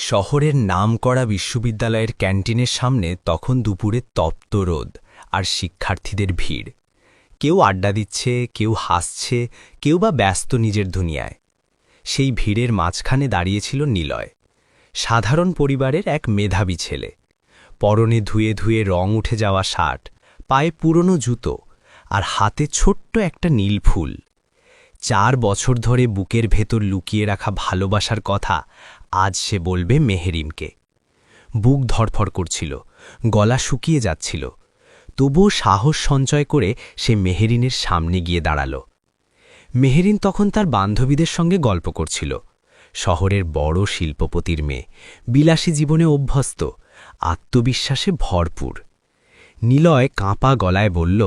শহরের নামকরা বিশ্ববিদ্যালয়ের ক্যান্টিনের সামনে তখন দুপুরে তপ্ত রোদ আর শিক্ষার্থীদের ভিড়। কেউ আড্ডা দিচ্ছে, কেউ হাসছে, কেউ বা ব্যস্ত নিজের দুনিয়ায়। সেই ভিড়ের মাঝখানে দাঁড়িয়েছিল নিলয়, সাধারণ পরিবারের এক মেধাবী ছেলে। পরনে ধুয়ে ধুয়ে রং উঠে যাওয়া শার্ট, পায়ে পুরনো জুতো আর হাতে ছোট্ট একটা নীল ফুল। 4 বছর ধরে বুকের ভেতর লুকিয়ে রাখা ভালোবাসার কথা আজ সে বলবে মেহেরিনকে। বুক ধড়ফড় করছিল, গলা শুকিয়ে যাচ্ছিল, তবুও সাহস সঞ্চয় করে সে মেহেরিনের সামনে গিয়ে দাঁড়াল। মেহেরিন তখন তার বান্ধবীদের সঙ্গে গল্প করছিল। শহরের বড় শিল্পপতির মেয়ে, বিলাসী জীবনে অভ্যস্ত, আত্মবিশ্বাসে ভরপুর। নিলয় কাঁপা গলায় বলল,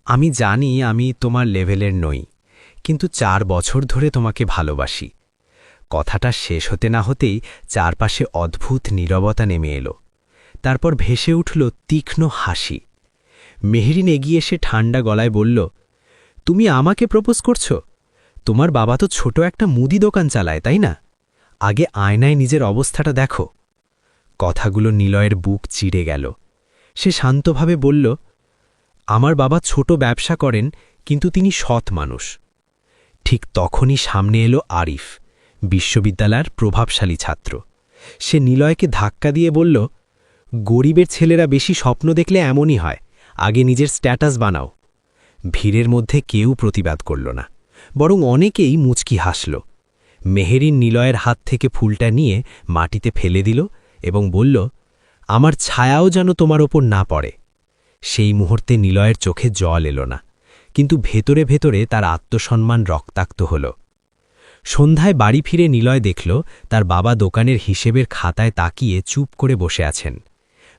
আমি জানি আমি তোমার লেভেলের নই, কিন্তু 4 বছর ধরে তোমাকে ভালোবাসি। কথাটা শেষ হতে না হতেই চারপাশে অদ্ভুত নীরবতা নেমে এলো। তারপর ভেসে উঠল তীক্ষ্ণ হাসি। মেহেরিন এগিয়ে এসে ঠান্ডা গলায় বলল, তুমি আমাকে প্রপোজ করছ? তোমার বাবা তো ছোট একটা মুদি দোকান চালায়, তাই না? আগে আয়নায় নিজের অবস্থাটা দেখো। কথাগুলো নিলয়ের বুক চিড়ে গেল। সে শান্তভাবে বলল, আমার বাবা ছোট ব্যবসা করেন, কিন্তু তিনি সৎ মানুষ। ঠিক তখনই সামনে এলো আরিফ, বিশ্ববিদ্যালয়ের প্রভাবশালী ছাত্র। সে নিলয়কে ধাক্কা দিয়ে বলল, গরিবের ছেলেরা বেশি স্বপ্ন দেখলে এমনই হয়, আগে নিজের স্ট্যাটাস বানাও। ভিড়ের মধ্যে কেউ প্রতিবাদ করল না, বরং অনেকেই মুচকি হাসল। মেহেরিন নিলয়ের হাত থেকে ফুলটা নিয়ে মাটিতে ফেলে দিল এবং বলল, আমার ছায়াও যেন তোমার ওপর না পড়ে। সেই মুহূর্তে নিলয়ের চোখে জল এলো না, কিন্তু ভেতরে ভেতরে তার আত্মসম্মান রক্তাক্ত হল। সন্ধ্যায় বাড়ি ফিরে নিলয় দেখল তার বাবা দোকানের হিসেবের খাতায় তাকিয়ে চুপ করে বসে আছেন।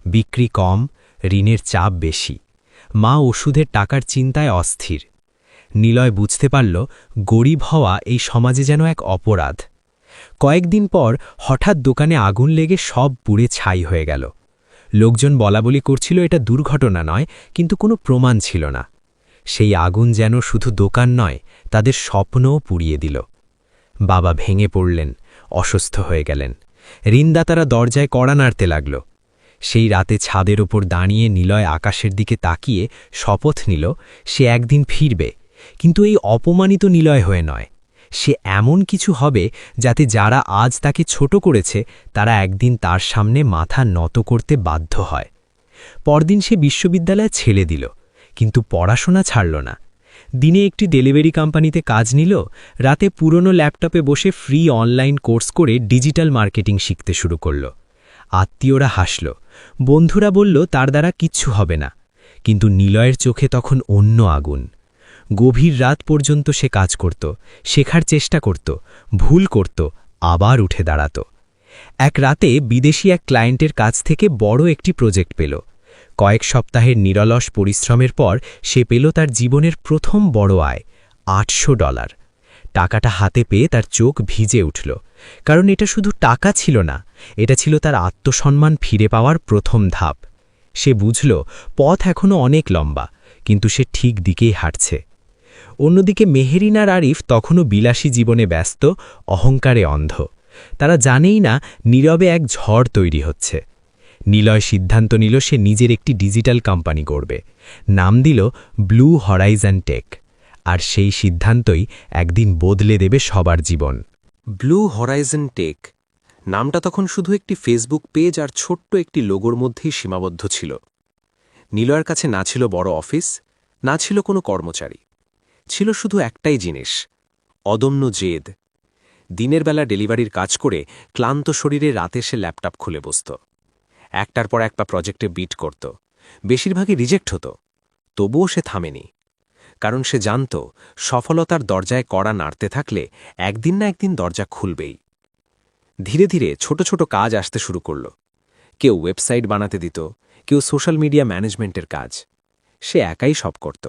বিক্রি কম, ঋণের চাপ বেশি, মা ওষুধের টাকার চিন্তায় অস্থির। নিলয় বুঝতে পারল গরিব হওয়া এই সমাজে যেন এক অপরাধ। কয়েকদিন পর হঠাৎ দোকানে আগুন লেগে সব পুড়ে ছাই হয়ে গেল। লোকজন বলাবলি করছিল এটা দুর্ঘটনা নয়, কিন্তু কোনো প্রমাণ ছিল না। সেই আগুন যেন শুধু দোকান নয়, তাদের স্বপ্নও পুড়িয়ে দিল। বাবা ভেঙে পড়লেন, অসুস্থ হয়ে গেলেন। ঋণদাতারা দরজায় কড়া নাড়তে লাগল। সেই রাতে ছাদের ওপর দাঁড়িয়ে নিলয় আকাশের দিকে তাকিয়ে শপথ নিল সে একদিন ফিরবে, কিন্তু এই অপমানিত নিলয় হয়ে নয়। সে এমন কিছু হবে যাতে যারা আজ তাকে ছোট করেছে তারা একদিন তার সামনে মাথা নত করতে বাধ্য হয়। পরদিন সে বিশ্ববিদ্যালয় ছেড়ে দিল, কিন্তু পড়াশোনা ছাড়ল না। দিনে একটি ডেলিভারি কোম্পানিতে কাজ নিল, রাতে পুরনো ল্যাপটপে বসে ফ্রি অনলাইন কোর্স করে ডিজিটাল মার্কেটিং শিখতে শুরু করল। আত্মীয়রা হাসল, বন্ধুরা বলল তার দ্বারা কিচ্ছু হবে না, কিন্তু নিলয়ের চোখে তখন অন্য আগুন। গভীর রাত পর্যন্ত সে কাজ করত, শেখার চেষ্টা করত, ভুল করত, আবার উঠে দাঁড়াত। এক রাতে বিদেশি এক ক্লায়েন্টের কাছ থেকে বড় একটি প্রজেক্ট পেল। কয়েক সপ্তাহের নিরলস পরিশ্রমের পর সে পেল তার জীবনের প্রথম বড় আয়, $800। টাকাটা হাতে পেয়ে তার চোখ ভিজে উঠল, কারণ এটা শুধু টাকা ছিল না, এটা ছিল তার আত্মসম্মান ফিরে পাওয়ার প্রথম ধাপ। সে বুঝল পথ এখনও অনেক লম্বা, কিন্তু সে ঠিক দিকেই হাঁটছে। অন্যদিকে মেহেরিন আর আরিফ তখনও বিলাসী জীবনে ব্যস্ত, অহংকারে অন্ধ। তারা জানেই না নীরবে এক ঝড় তৈরি হচ্ছে। নিলয় সিদ্ধান্ত নিল সে নিজের একটি ডিজিটাল কোম্পানি গড়বে। নাম দিল ব্লু হরাইজন টেক। আর সেই সিদ্ধান্তই একদিন বদলে দেবে সবার জীবন। ব্লু হরাইজন টেক নামটা তখন শুধু একটি ফেসবুক পেজ আর ছোট্ট একটি লোগোর মধ্যেই সীমাবদ্ধ ছিল। নিলয়ের কাছে না ছিল বড় অফিস, না ছিল কোনো কর্মচারী, ছিল শুধু একটাই জিনিস, অদম্য জেদ। দিনের বেলা ডেলিভারির কাজ করে ক্লান্ত শরীরে রাতে সে ল্যাপটপ খুলে বসত। একটার পর একটা প্রজেক্টে বিট করত, বেশিরভাগই রিজেক্ট হতো। তবুও সে থামেনি, কারণ সে জানত সফলতার দরজায় কড়া নাড়তে থাকলে একদিন না একদিন দরজা খুলবেই। ধীরে ধীরে ছোট ছোট কাজ আসতে শুরু করল। কেউ ওয়েবসাইট বানাতে দিত, কেউ সোশ্যাল মিডিয়া ম্যানেজমেন্টের কাজ। সে একাই সব করত।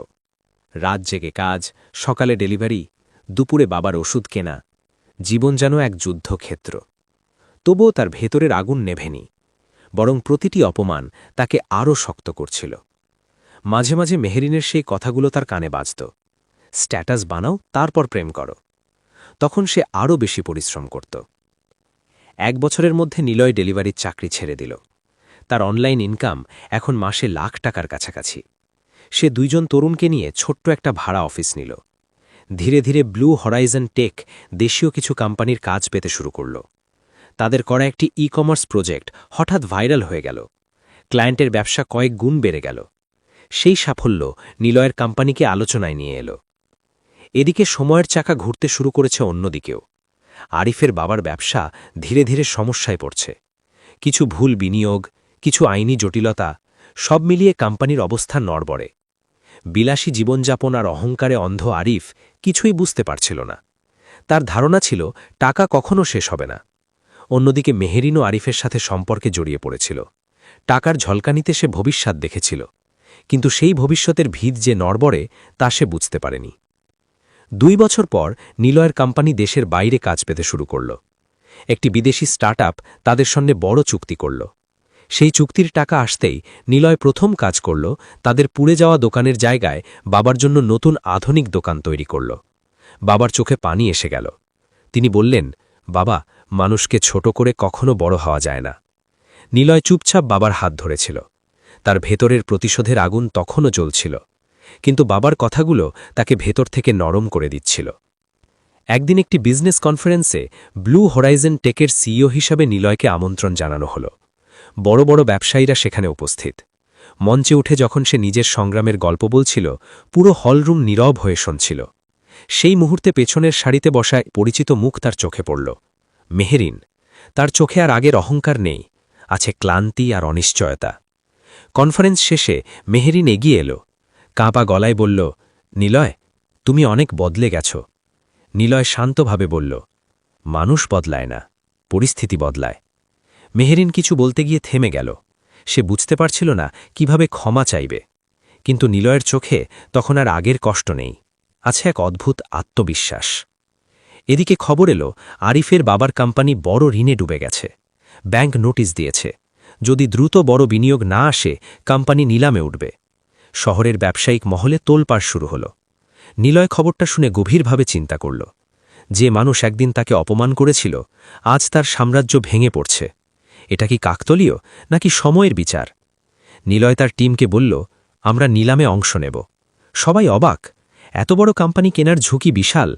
রাত জেগে কাজ, সকালে ডেলিভারি, দুপুরে বাবার ওষুধ কেনা। জীবন যেন এক যুদ্ধক্ষেত্র। তবুও তার ভেতরের আগুন নেভেনি, বরং প্রতিটি অপমান তাকে আরও শক্ত করছিল। মাঝে মাঝে মেহেরিনের সেই কথাগুলো তার কানে বাজত, স্ট্যাটাস বানাও, তারপর প্রেম করো। তখন সে আরও বেশি পরিশ্রম করত। 1 বছরের মধ্যে নিলয় ডেলিভারির চাকরি ছেড়ে দিল। তার অনলাইন ইনকাম এখন মাসে লাখ টাকার কাছাকাছি। সে 2 জন তরুণকে নিয়ে ছোট্ট একটা ভাড়া অফিস নিল। ধীরে ধীরে ব্লু হরাইজন টেক দেশীয় কিছু কোম্পানির কাজ পেতে শুরু করল। তাদের করা একটি ই-কমার্স প্রজেক্ট হঠাৎ ভাইরাল হয়ে গেল। ক্লায়েন্টের ব্যবসা কয়েক গুণ বেড়ে গেল। সেই সাফল্য নিলয়ের কোম্পানিকে আলোচনায় নিয়ে এলো। এদিকে সময়ের চাকা ঘুরতে শুরু করেছে অন্যদিকেও। আরিফের বাবার ব্যবসা ধীরে ধীরে সমস্যায় পড়ছে। কিছু ভুল বিনিয়োগ, কিছু আইনি জটিলতা, সব মিলিয়ে কোম্পানির অবস্থা নড়বড়ে। বিলাসী জীবনযাপন আর অহংকারে অন্ধ আরিফ কিছুই বুঝতে পারছিল না। তার ধারণা ছিল টাকা কখনো শেষ হবে না। অন্যদিকে মেহেরিনও আরিফের সাথে সম্পর্কে জড়িয়ে পড়েছিল। টাকার ঝলকানিতে সে ভবিষ্যৎ দেখেছিল, কিন্তু সেই ভবিষ্যতের ভিত যে নড়বড়ে তা সে বুঝতে পারেনি। 2 বছর পর নিলয়ের কোম্পানি দেশের বাইরে কাজ পেতে শুরু করল। একটি বিদেশি স্টার্টআপ তাদের সঙ্গে বড় চুক্তি করল। সেই চুক্তির টাকা আসতেই নিলয় প্রথম কাজ করল, তাদের পুড়ে যাওয়া দোকানের জায়গায় বাবার জন্য নতুন আধুনিক দোকান তৈরি করল। বাবার চোখে পানি এসে গেল। তিনি বললেন, বাবা, মানুষকে ছোট করে কখনো বড় হওয়া যায় না। নিলয় চুপচাপ বাবার হাত ধরেছিল। তার ভেতরের প্রতিশোধের আগুন তখনও জ্বলছিল, কিন্তু বাবার কথাগুলো তাকে ভেতর থেকে নরম করে দিচ্ছিল। একদিন একটি বিজনেস কনফারেন্সে ব্লু হরাইজন টেকের সিইও হিসাবে নিলয়কে আমন্ত্রণ জানানো হল। বড় বড় ব্যবসায়ীরা সেখানে উপস্থিত। মঞ্চে উঠে যখন সে নিজের সংগ্রামের গল্প বলছিল, পুরো হলরুম নীরব হয়ে শুনছিল। সেই মুহূর্তে পেছনের সারিতে বসা পরিচিত মুখ তার চোখে পড়ল। মেহেরিন। তার চোখে আর আগের অহংকার নেই, আছে ক্লান্তি আর অনিশ্চয়তা। কনফারেন্স শেষে মেহেরিন এগিয়ে এলো, কাঁপা গলায় বলল, নিলয়, তুমি অনেক বদলে গেছ। নিলয় শান্তভাবে বলল, মানুষ বদলায় না, পরিস্থিতি বদলায়। মেহেরিন কিছু বলতে গিয়ে থেমে গেল। সে বুঝতে পারছিল না কিভাবে ক্ষমা চাইবে। কিন্তু নিলয়ের চোখে তখন আর আগের কষ্ট নেই, আছে এক অদ্ভুত আত্মবিশ্বাস। এদিকে খবর এলো, আরিফের বাবার কোম্পানি বড় ঋণে ডুবে গেছে। ব্যাংক নোটিশ দিয়েছে, যদি দ্রুত বড় বিনিয়োগ না আসে কোম্পানি নিলামে উঠবে। শহরের ব্যবসায়িক মহলে তোলপাড় শুরু হল। নিলয় খবরটা শুনে গভীরভাবে চিন্তা করল। যে মানুষ একদিন তাকে অপমান করেছিল, আজ তার সাম্রাজ্য ভেঙে পড়ছে। এটা কি কাকতলীয়, নাকি সময়ের বিচার? নিলয় তার টিমকে বলল, আমরা নিলামে অংশ নেব। সবাই অবাক, এত বড় কোম্পানি কেনার ঝুঁকি বিশাল।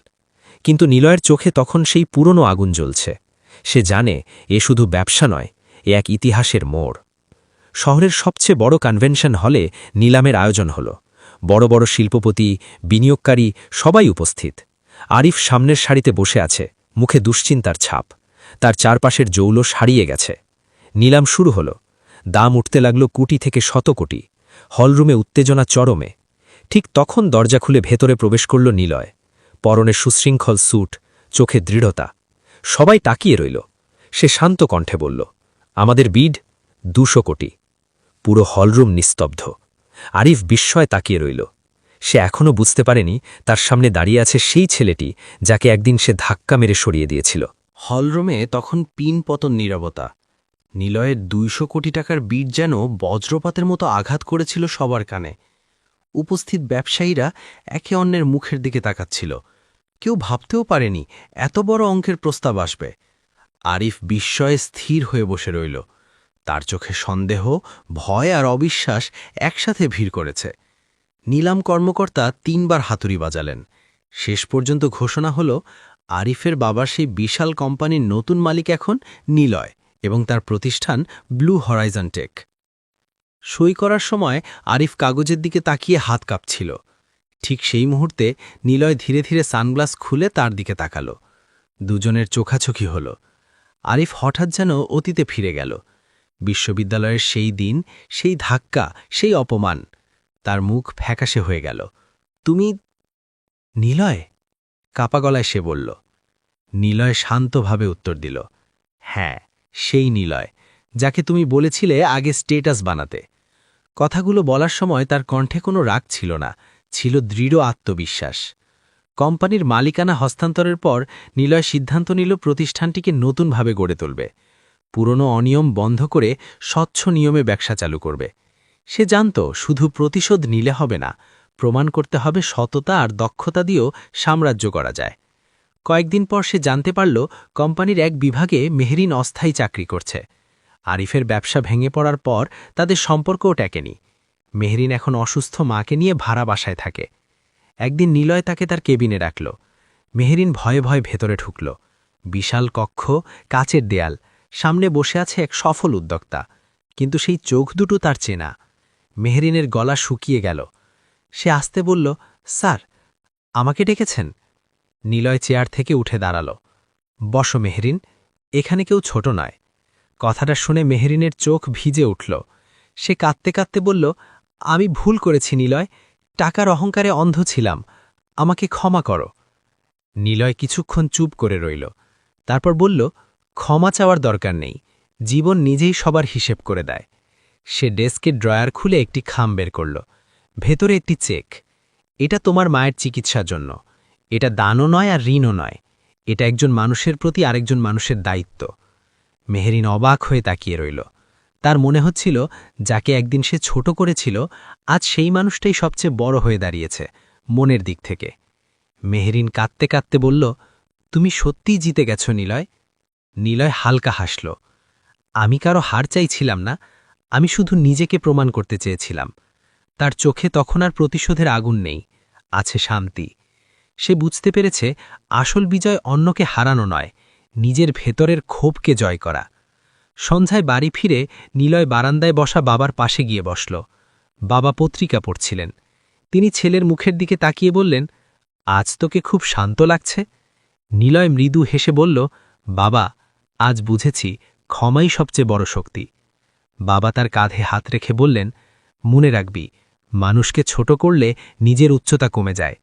কিন্তু নিলয়ের চোখে তখন সেই পুরনো আগুন জ্বলছে। সে জানে এ শুধু ব্যবসা নয়, এ এক ইতিহাসের মোড়। শহরের সবচেয়ে বড় কনভেনশন হলে নিলামের আয়োজন হল। বড় বড় শিল্পপতি, বিনিয়োগকারী সবাই উপস্থিত। আরিফ সামনের সারিতে বসে আছে, মুখে দুশ্চিন্তার ছাপ। তার চারপাশের জৌলস হারিয়ে গেছে। নিলাম শুরু হল। দাম উঠতে লাগল কোটি থেকে শত কোটি। হলরুমে উত্তেজনা চরমে। ঠিক তখন দরজা খুলে ভেতরে প্রবেশ করল নিলয়। পরনে সুশৃঙ্খল স্যুট, চোখে দৃঢ়তা। সবাই তাকিয়ে রইল। সে শান্ত কণ্ঠে বলল, আমাদের বিড 200 কোটি। পুরো হলরুম নিস্তব্ধ। আরিফ বিস্ময়ে তাকিয়ে রইল। সে এখনও বুঝতে পারেনি তার সামনে দাঁড়িয়ে আছে সেই ছেলেটি যাকে একদিন সে ধাক্কা মেরে সরিয়ে দিয়েছিল। হলরুমে তখন পিনপতন নীরবতা। নিলয়ের 200 কোটি টাকার বিড যেন বজ্রপাতের মতো আঘাত করেছিল সবার কানে। উপস্থিত ব্যবসায়ীরা একে অন্যের মুখের দিকে তাকাচ্ছিল। কেউ ভাবতেও পারেনি এত বড় অঙ্কের প্রস্তাব আসবে। আরিফ বিস্ময়ে স্থির হয়ে বসে রইল। তার চোখে সন্দেহ, ভয় আর অবিশ্বাস একসাথে ভিড় করেছে। নিলাম কর্মকর্তা 3 বার হাতুড়ি বাজালেন। শেষ পর্যন্ত ঘোষণা হল, আরিফের বাবার সেই বিশাল কোম্পানির নতুন মালিক এখন নিলয় এবং তার প্রতিষ্ঠান ব্লু হরাইজন টেক। সই করার সময় আরিফ কাগজের দিকে তাকিয়ে হাত কাঁপছিল। ঠিক সেই মুহূর্তে নিলয় ধীরে ধীরে সানগ্লাস খুলে তার দিকে তাকাল। দুজনের চোখাচোখি হল। আরিফ হঠাৎ যেন অতীতে ফিরে গেল। বিশ্ববিদ্যালয়ের সেই দিন, সেই ধাক্কা, সেই অপমান। তার মুখ ফ্যাকাশে হয়ে গেল। তুমি নিলয়? কাপা গলায় সে বলল। নিলয় শান্তভাবে উত্তর দিল, হ্যাঁ, সেই নিলয় যাকে তুমি বলেছিলে আগে স্টেটাস বানাতে। কথাগুলো বলার সময় তার কণ্ঠে কোনো রাগ ছিল না, ছিল দৃঢ় আত্মবিশ্বাস। কোম্পানির মালিকানা হস্তান্তরের পর নিলয় সিদ্ধান্ত নিল প্রতিষ্ঠানটিকে নতুনভাবে গড়ে তুলবে। পুরনো অনিয়ম বন্ধ করে স্বচ্ছ নিয়মে ব্যবসা চালু করবে। সে জানত শুধু প্রতিশোধ নিলে হবে না, প্রমাণ করতে হবে সততা আর দক্ষতা দিয়েও সাম্রাজ্য করা যায়। কয়েকদিন পর সে জানতে পারল কোম্পানির এক বিভাগে মেহরিন অস্থায়ী চাকরি করছে। আরিফের ব্যবসা ভেঙে পড়ার পর তাদের সম্পর্কও টেকেনি। মেহরিন এখন অসুস্থ মাকে নিয়ে ভাড়া বাসায় থাকে। একদিন নিলয় তাকে তার কেবিনে ডাকল। মেহরিন ভয়ে ভয়ে ভেতরে ঢুকল। বিশাল কক্ষ, কাচের দেয়াল, সামনে বসে আছে এক সফল উদ্যোক্তা, কিন্তু সেই চোখ দুটো তার চেনা। মেহরিনের গলা শুকিয়ে গেল। সে আস্তে বলল, স্যার, আমাকে ডেকেছেন? নিলয় চেয়ার থেকে উঠে দাঁড়াল। বসো মেহরিন, এখানে কেউ ছোট নয়। কথাটা শুনে মেহরিনের চোখ ভিজে উঠল। সে কাঁদতে কাঁদতে বলল, আমি ভুল করেছি নিলয়, টাকার অহংকারে অন্ধ ছিলাম, আমাকে ক্ষমা করো। নিলয় কিছুক্ষণ চুপ করে রইল। তারপর বলল, ক্ষমা চাওয়ার দরকার নেই, জীবন নিজেই সবার হিসেব করে দেয়। সে ডেস্কের ড্রয়ার খুলে একটি খাম বের করল। ভেতরে একটি চেক। এটা তোমার মায়ের চিকিৎসার জন্য। এটা দানও নয় আর ঋণও নয়, এটা একজন মানুষের প্রতি আরেকজন মানুষের দায়িত্ব। মেহরিন অবাক হয়ে তাকিয়ে রইল। তার মনে হচ্ছিল যাকে একদিন সে ছোট করেছিল, আজ সেই মানুষটাই সবচেয়ে বড় হয়ে দাঁড়িয়েছে মনের দিক থেকে। মেহরিন কাঁদতে কাঁদতে বলল, তুমি সত্যিই জিতে গেছ নিলয়। নিলয় হালকা হাসল। আমি কারো হার চাইছিলাম না, আমি শুধু নিজেকে প্রমাণ করতে চেয়েছিলাম। তার চোখে তখন আর প্রতিশোধের আগুন নেই, আছে শান্তি। সে বুঝতে পেরেছে আসল বিজয় অন্যকে হারানো নয়, নিজের ভেতরের ক্ষোভকে জয় করা। সন্ধ্যায় বাড়ি ফিরে নিলয় বারান্দায় বসা বাবার পাশে গিয়ে বসল। বাবা পত্রিকা পড়ছিলেন। তিনি ছেলের মুখের দিকে তাকিয়ে বললেন, আজ তোকে খুব শান্ত লাগছে। নিলয় মৃদু হেসে বলল, বাবা, আজ বুঝেছি ক্ষমাই সবচেয়ে বড় শক্তি। বাবা তার কাঁধে হাত রেখে বললেন, মনে রাখবি, মানুষকে ছোট করলে নিজের উচ্চতা কমে যায়।